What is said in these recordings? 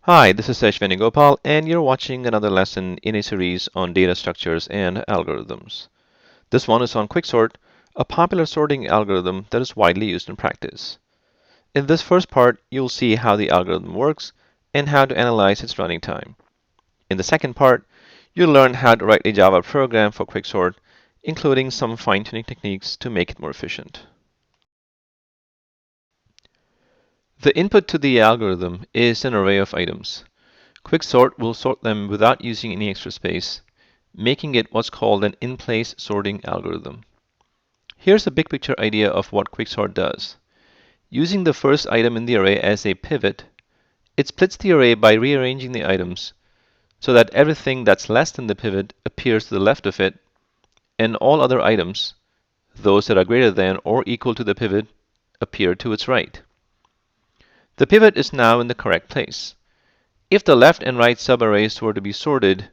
Hi, this is Venugopal, and you're watching another lesson in a series on data structures and algorithms. This one is on Quicksort, a popular sorting algorithm that is widely used in practice. In this first part, you'll see how the algorithm works and how to analyze its running time. In the second part, you'll learn how to write a Java program for Quicksort, including some fine-tuning techniques to make it more efficient. The input to the algorithm is an array of items. Quicksort will sort them without using any extra space, making it what's called an in-place sorting algorithm. Here's a big picture idea of what Quicksort does. Using the first item in the array as a pivot, it splits the array by rearranging the items so that everything that's less than the pivot appears to the left of it, and all other items, those that are greater than or equal to the pivot, appear to its right. The pivot is now in the correct place. If the left and right subarrays were to be sorted,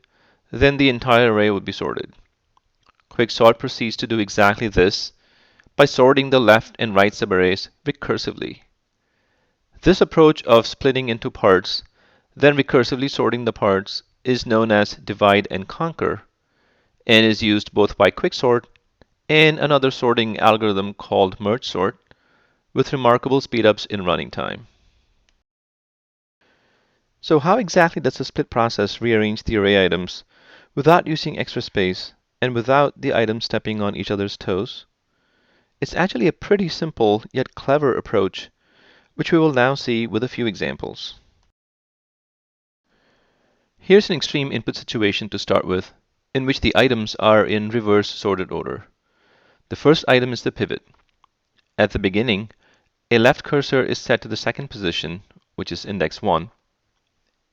then the entire array would be sorted. Quicksort proceeds to do exactly this by sorting the left and right subarrays recursively. This approach of splitting into parts, then recursively sorting the parts, is known as divide and conquer, and is used both by Quicksort and another sorting algorithm called merge sort, with remarkable speedups in running time. So how exactly does the split process rearrange the array items without using extra space and without the items stepping on each other's toes? It's actually a pretty simple yet clever approach, which we will now see with a few examples. Here's an extreme input situation to start with, in which the items are in reverse sorted order. The first item is the pivot. At the beginning, a left cursor is set to the second position, which is index 1,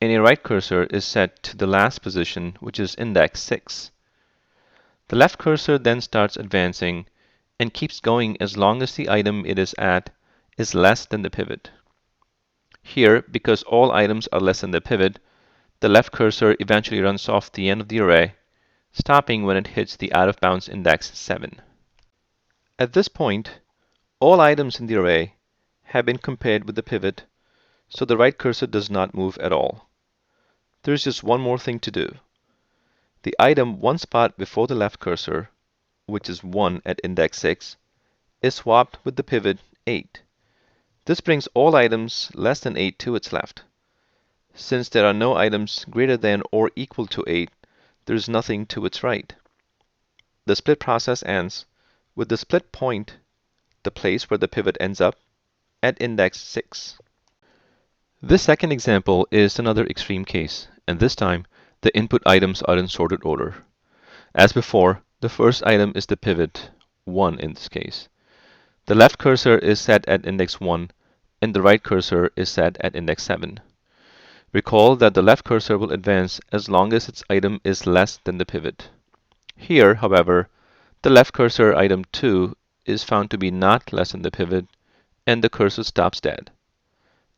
and a right cursor is set to the last position, which is index 6. The left cursor then starts advancing and keeps going as long as the item it is at is less than the pivot. Here, because all items are less than the pivot, the left cursor eventually runs off the end of the array, stopping when it hits the out-of-bounds index 7. At this point, all items in the array have been compared with the pivot, so the right cursor does not move at all. There's just one more thing to do. The item one spot before the left cursor, which is 1 at index 6, is swapped with the pivot 8. This brings all items less than 8 to its left. Since there are no items greater than or equal to 8, there is nothing to its right. The split process ends with the split point, the place where the pivot ends up, at index 6. This second example is another extreme case, and this time the input items are in sorted order. As before, the first item is the pivot, 1 in this case. The left cursor is set at index 1, and the right cursor is set at index 7. Recall that the left cursor will advance as long as its item is less than the pivot. Here, however, the left cursor item 2 is found to be not less than the pivot, and the cursor stops dead.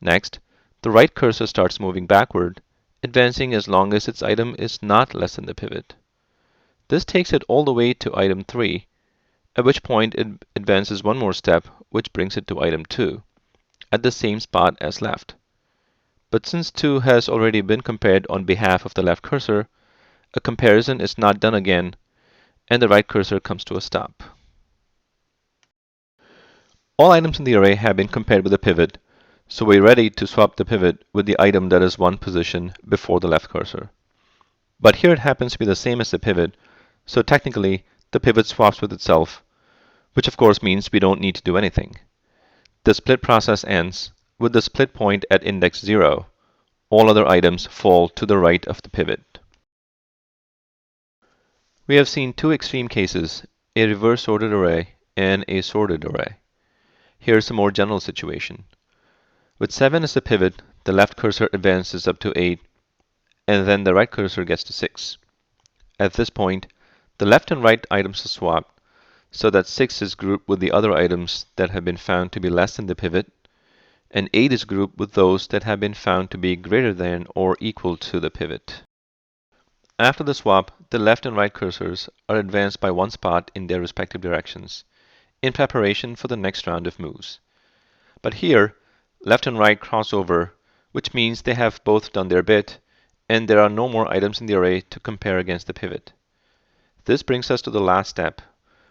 Next, the right cursor starts moving backward, advancing as long as its item is not less than the pivot. This takes it all the way to item 3, at which point it advances one more step, which brings it to item 2, at the same spot as left. But since 2 has already been compared on behalf of the left cursor, a comparison is not done again, and the right cursor comes to a stop. All items in the array have been compared with the pivot, so we're ready to swap the pivot with the item that is one position before the left cursor. But here it happens to be the same as the pivot, so technically the pivot swaps with itself, which of course means we don't need to do anything. The split process ends with the split point at index 0. All other items fall to the right of the pivot. We have seen two extreme cases, a reverse sorted array and a sorted array. Here's a more general situation. With 7 as the pivot, the left cursor advances up to 8, and then the right cursor gets to 6. At this point, the left and right items are swapped, so that 6 is grouped with the other items that have been found to be less than the pivot, and 8 is grouped with those that have been found to be greater than or equal to the pivot. After the swap, the left and right cursors are advanced by one spot in their respective directions, in preparation for the next round of moves. But here, left and right cross over, which means they have both done their bit, and there are no more items in the array to compare against the pivot. This brings us to the last step,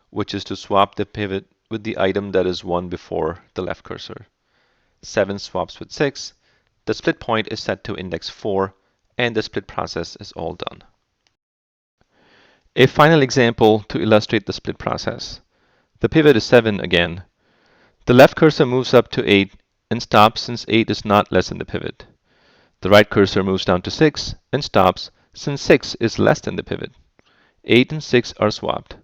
which is to swap the pivot with the item that is 1 before the left cursor. 7 swaps with 6, the split point is set to index 4, and the split process is all done. A final example to illustrate the split process. The pivot is 7 again. The left cursor moves up to 8 and stops since 8 is not less than the pivot. The right cursor moves down to 6 and stops since 6 is less than the pivot. 8 and 6 are swapped.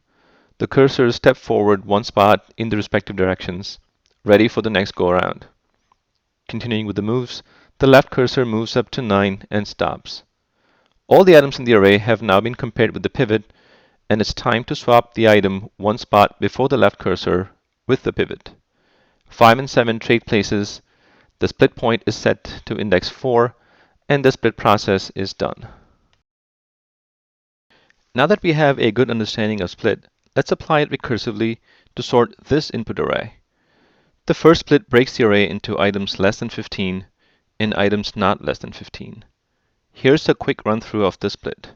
The cursors step forward one spot in the respective directions, ready for the next go around. Continuing with the moves, the left cursor moves up to 9 and stops. All the items in the array have now been compared with the pivot, and it's time to swap the item one spot before the left cursor with the pivot. 5 and 7 trade places, the split point is set to index 4, and the split process is done. Now that we have a good understanding of split, let's apply it recursively to sort this input array. The first split breaks the array into items less than 15 and items not less than 15. Here's a quick run-through of the split.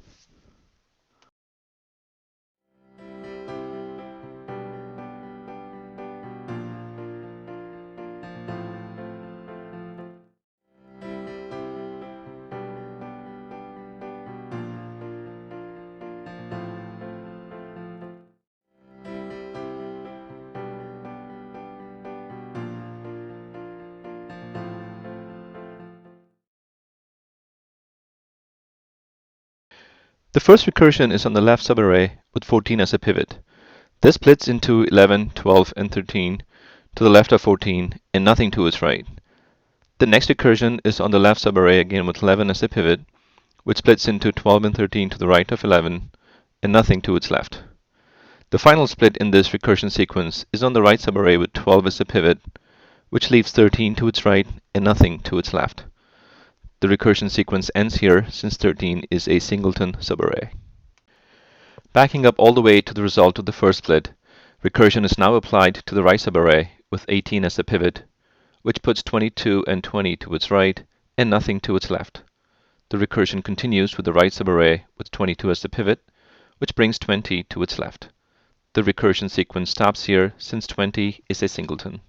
The first recursion is on the left subarray with 14 as a pivot. This splits into 11, 12, and 13 to the left of 14 and nothing to its right. The next recursion is on the left subarray again with 11 as a pivot, which splits into 12 and 13 to the right of 11 and nothing to its left. The final split in this recursion sequence is on the right subarray with 12 as a pivot, which leaves 13 to its right and nothing to its left. The recursion sequence ends here since 13 is a singleton subarray. Backing up all the way to the result of the first split, recursion is now applied to the right subarray with 18 as a pivot, which puts 22 and 20 to its right and nothing to its left. The recursion continues with the right subarray with 22 as the pivot, which brings 20 to its left. The recursion sequence stops here since 20 is a singleton.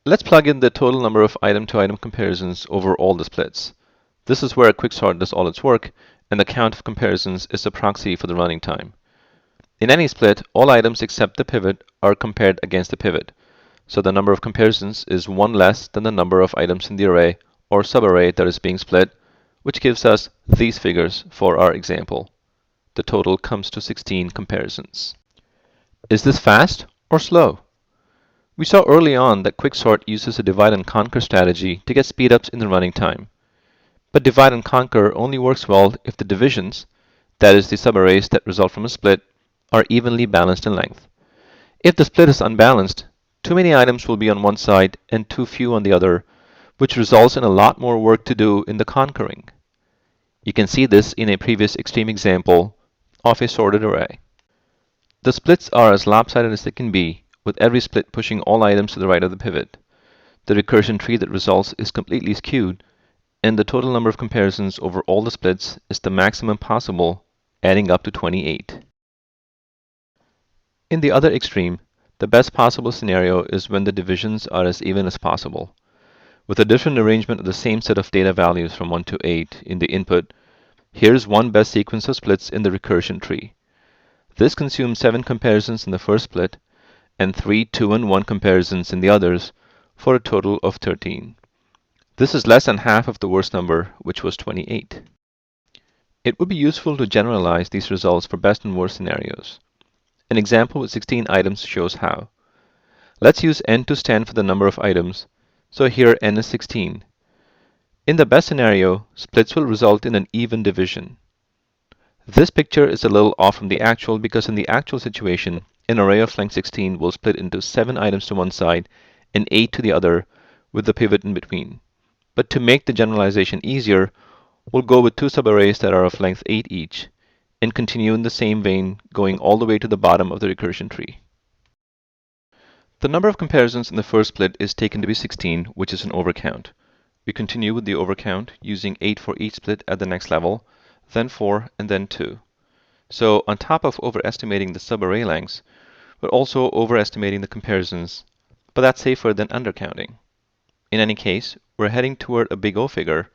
Let's plug in the total number of item-to-item comparisons over all the splits. This is where Quicksort does all its work, and the count of comparisons is a proxy for the running time. In any split, all items except the pivot are compared against the pivot, so the number of comparisons is one less than the number of items in the array or subarray that is being split, which gives us these figures for our example. The total comes to 16 comparisons. Is this fast or slow? We saw early on that Quicksort uses a divide and conquer strategy to get speedups in the running time. But divide and conquer only works well if the divisions, that is the subarrays that result from a split, are evenly balanced in length. If the split is unbalanced, too many items will be on one side and too few on the other, which results in a lot more work to do in the conquering. You can see this in a previous extreme example of a sorted array. The splits are as lopsided as they can be, with every split pushing all items to the right of the pivot. The recursion tree that results is completely skewed, and the total number of comparisons over all the splits is the maximum possible, adding up to 28. In the other extreme, the best possible scenario is when the divisions are as even as possible. With a different arrangement of the same set of data values from 1 to 8 in the input, here's one best sequence of splits in the recursion tree. This consumes 7 comparisons in the first split, and 3 2 and 1 comparisons in the others, for a total of 13. This is less than half of the worst number, which was 28. It would be useful to generalize these results for best and worst scenarios. An example with 16 items shows how. Let's use n to stand for the number of items, so here n is 16. In the best scenario, splits will result in an even division. This picture is a little off from the actual because in the actual situation, an array of length 16 will split into 7 items to one side and 8 to the other, with the pivot in between. But to make the generalization easier, we'll go with 2 subarrays that are of length 8 each, and continue in the same vein, going all the way to the bottom of the recursion tree. The number of comparisons in the first split is taken to be 16, which is an overcount. We continue with the overcount using 8 for each split at the next level, then 4, and then 2. So on top of overestimating the subarray lengths, we're also overestimating the comparisons, but that's safer than undercounting. In any case, we're heading toward a big O figure,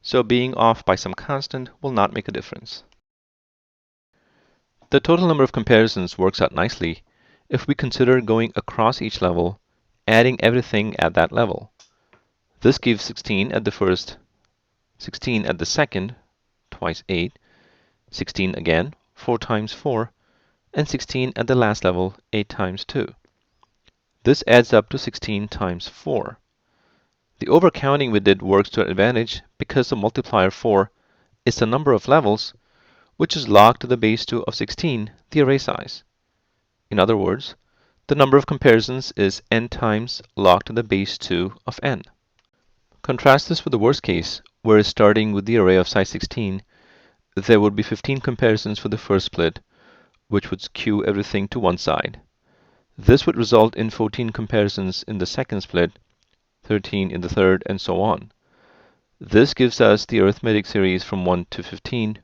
so being off by some constant will not make a difference. The total number of comparisons works out nicely if we consider going across each level, adding everything at that level. This gives 16 at the first, 16 at the second, twice 8, 16 again, 4 times 4, and 16 at the last level, 8 times 2. This adds up to 16 times 4. The overcounting we did works to our advantage because the multiplier 4 is the number of levels, which is log to the base 2 of 16, the array size. In other words, the number of comparisons is n times log to the base 2 of n. Contrast this with the worst case, where starting with the array of size 16, there would be 15 comparisons for the first split, which would skew everything to one side. This would result in 14 comparisons in the second split, 13 in the third, and so on. This gives us the arithmetic series from 1 to 15,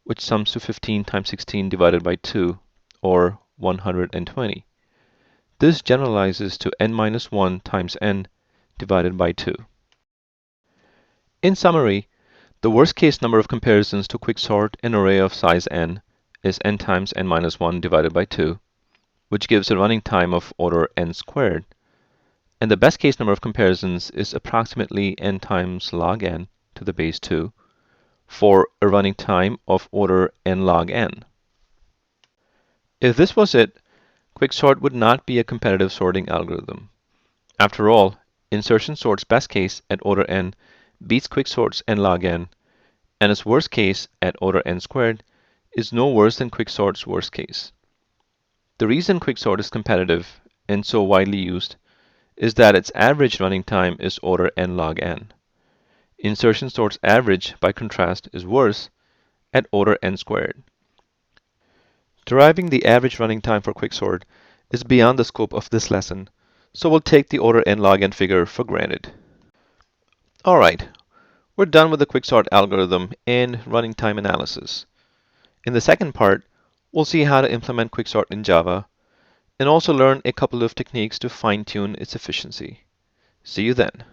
which sums to 15 times 16 divided by 2, or 120. This generalizes to n minus 1 times n divided by 2. In summary, the worst case number of comparisons to quicksort an array of size n is n times n minus 1 divided by 2, which gives a running time of order n squared. And the best case number of comparisons is approximately n times log n to the base 2, for a running time of order n log n. If this was it, quicksort would not be a competitive sorting algorithm. After all, insertion sort's best case at order n beats quicksort's n log n, and its worst case at order n squared is no worse than quicksort's worst case. The reason quicksort is competitive and so widely used is that its average running time is order n log n. Insertion sort's average, by contrast, is worse at order n squared. Deriving the average running time for quicksort is beyond the scope of this lesson, so we'll take the order n log n figure for granted. Alright, we're done with the quicksort algorithm and running time analysis. In the second part, we'll see how to implement quicksort in Java, and also learn a couple of techniques to fine-tune its efficiency. See you then.